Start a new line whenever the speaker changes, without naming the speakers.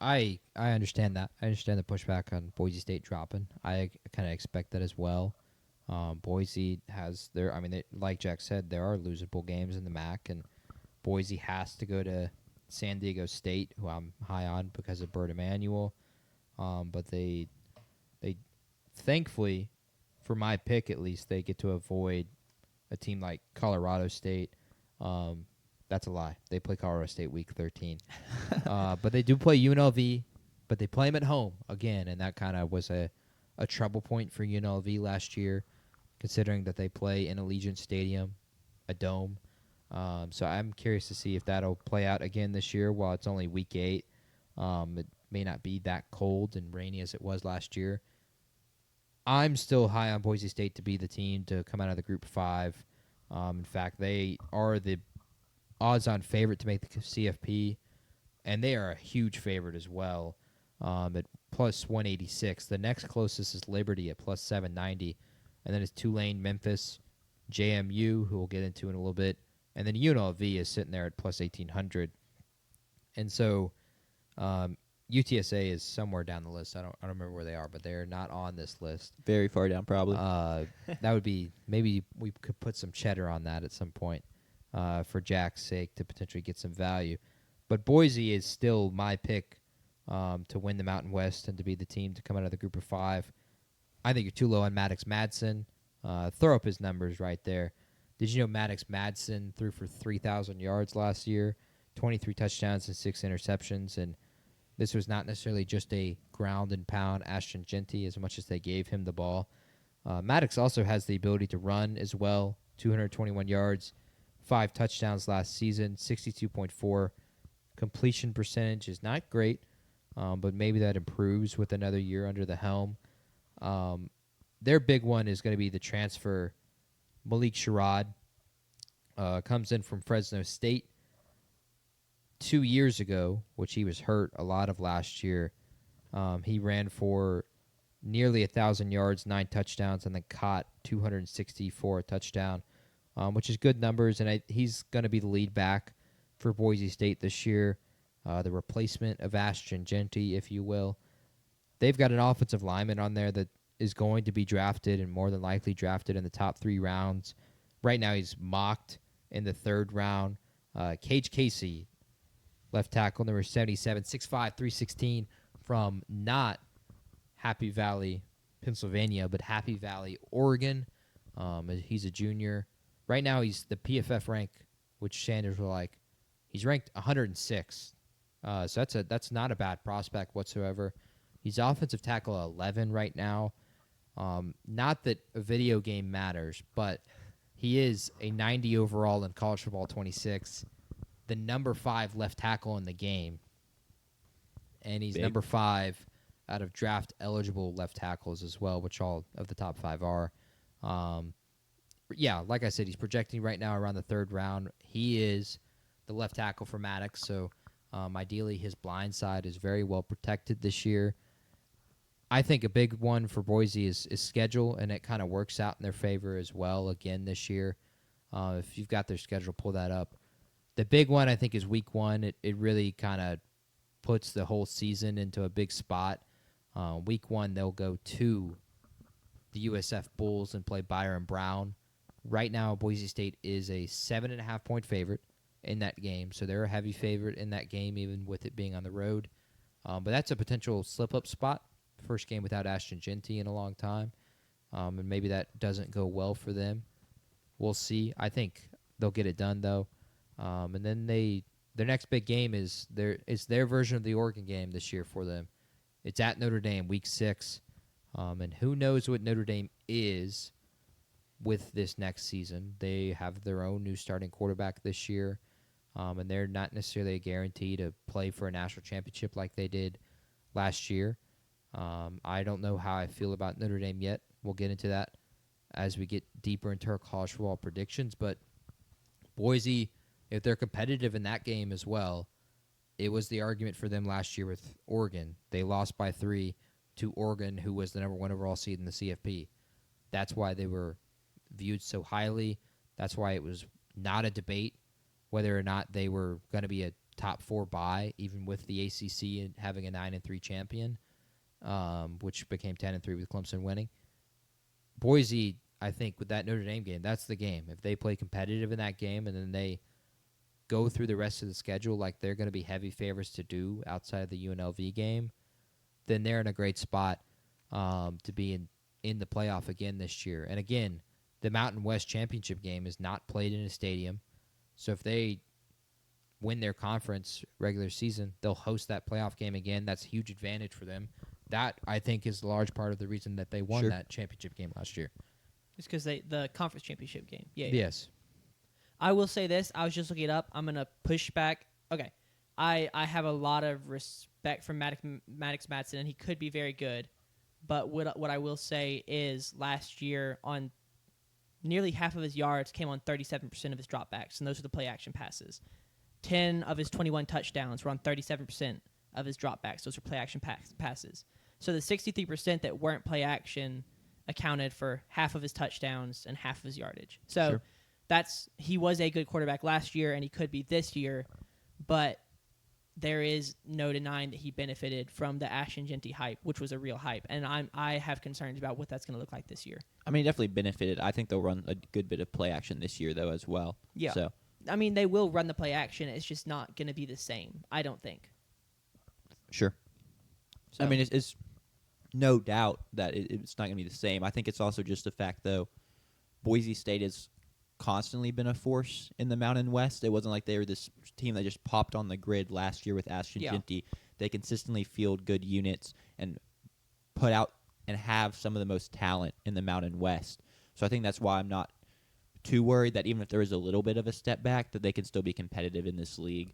I understand that. I understand the pushback on Boise State dropping. I kind of expect that as well. Boise has their. I mean, like Jack said, there are losable games in the MAC, and Boise has to go to San Diego State, who I'm high on because of Bert Emanuel. But they thankfully, for my pick at least, they get to avoid a team like Colorado State. That's a lie. They play Colorado State week 13. But they do play UNLV, but they play them at home again, and that kind of was a trouble point for UNLV last year, considering that they play in Allegiant Stadium, a dome. So I'm curious to see if that'll play out again this year while it's only week 8. It may not be that cold and rainy as it was last year. I'm still high on Boise State to be the team to come out of the Group 5. In fact, they are the odds-on favorite to make the CFP, and they are a huge favorite as well at plus 186. The next closest is Liberty at plus 790, and then it's Tulane, Memphis, JMU, who we'll get into in a little bit, and then UNLV is sitting there at plus 1800. And so UTSA is somewhere down the list. I don't remember where they are, but they're not on this list.
Very far down, probably.
That would be, maybe we could put some cheddar on that at some point for Jack's sake to potentially get some value. But Boise is still my pick to win the Mountain West and to be the team to come out of the Group of 5. I think you're too low on Maddox Madsen. Throw up his numbers right there. Did you know Maddox Madsen threw for 3,000 yards last year, 23 touchdowns and 6 interceptions, and this was not necessarily just a ground and pound Ashton Genty as much as they gave him the ball. Maddox also has the ability to run as well, 221 yards, 5 touchdowns last season, 62.4 completion percentage is not great, but maybe that improves with another year under the helm. Their big one is going to be the transfer. Malik Sherrod comes in from Fresno State 2 years ago, which he was hurt a lot of last year. He ran for nearly 1,000 yards, 9 touchdowns, and then caught 264 a touchdown, which is good numbers. And he's going to be the lead back for Boise State this year, the replacement of Ashton Genty, if you will. They've got an offensive lineman on there that is going to be drafted and more than likely drafted in the top 3 rounds. Right now he's mocked in the 3rd round. Cage Casey, left tackle, number 77, 6'5", 316, from not Happy Valley, Pennsylvania, but Happy Valley, Oregon. He's a junior. Right now he's the PFF rank, which Sanders were like, he's ranked 106. So that's not a bad prospect whatsoever. He's offensive tackle 11 right now. Not that a video game matters, but he is a 90 overall in college football 26, the number 5 left tackle in the game, and he's number 5 out of draft eligible left tackles as well, which all of the top 5 are. Yeah, like I said, he's projecting right now around the 3rd round. He is the left tackle for Maddox, so ideally his blind side is very well protected this year. I think a big one for Boise is schedule, and it kind of works out in their favor as well again this year. If you've got their schedule, pull that up. The big one, I think, is week 1. It really kind of puts the whole season into a big spot. Week 1, they'll go to the USF Bulls and play Byron Brown. Right now, Boise State is a 7.5-point favorite in that game, so they're a heavy favorite in that game, even with it being on the road. But that's a potential slip-up spot. First game without Ashton Genty in a long time, and maybe that doesn't go well for them. We'll see. I think they'll get it done, though. And then their next big game is their version of the Oregon game this year for them. It's at Notre Dame, week 6. And who knows what Notre Dame is with this next season. They have their own new starting quarterback this year, and they're not necessarily a guarantee to play for a national championship like they did last year. I don't know how I feel about Notre Dame yet. We'll get into that as we get deeper into our college football predictions. But Boise, if they're competitive in that game as well, it was the argument for them last year with Oregon. They lost by 3 to Oregon, who was the number 1 overall seed in the CFP. That's why they were viewed so highly. That's why it was not a debate whether or not they were going to be a top 4 bye, even with the ACC and having a 9-3 champion, which became 10-3 with Clemson winning. Boise, I think, with that Notre Dame game, that's the game. If they play competitive in that game and then they go through the rest of the schedule like they're going to be heavy favorites to do outside of the UNLV game, then they're in a great spot to be in the playoff again this year. And again, the Mountain West Championship game is not played in a stadium. So if they win their conference regular season, they'll host that playoff game again. That's a huge advantage for them. That, I think, is a large part of the reason that they won that championship game last year.
It's because the conference championship game. Yeah.
Yes.
I will say this. I was just looking it up. I'm going to push back. Okay. I have a lot of respect for Maddox Madsen, and he could be very good. But what I will say is last year, on nearly half of his yards came on 37% of his dropbacks, and those are the play-action passes. 10 of his 21 touchdowns were on 37% of his dropbacks. Those are play-action passes. So the 63% that weren't play-action accounted for half of his touchdowns and half of his yardage. So he was a good quarterback last year, and he could be this year, but there is no denying that he benefited from the Ashton Jeanty hype, which was a real hype, and I have concerns about what that's going to look like this year.
I mean, definitely benefited. I think they'll run a good bit of play action this year, though, as well.
Yeah.
So,
I mean, they will run the play action. It's just not going to be the same, I don't think.
Sure.
So.
I mean, it's no doubt that it's not going to be the same. I think it's also just the fact, though, Boise State has constantly been a force in the Mountain West. It wasn't like they were this team that just popped on the grid last year with Ashton Jeanty. They consistently field good units and put out and have some of the most talent in the Mountain West. So I think that's why I'm not too worried that even if there is a little bit of a step back, that they can still be competitive in this league.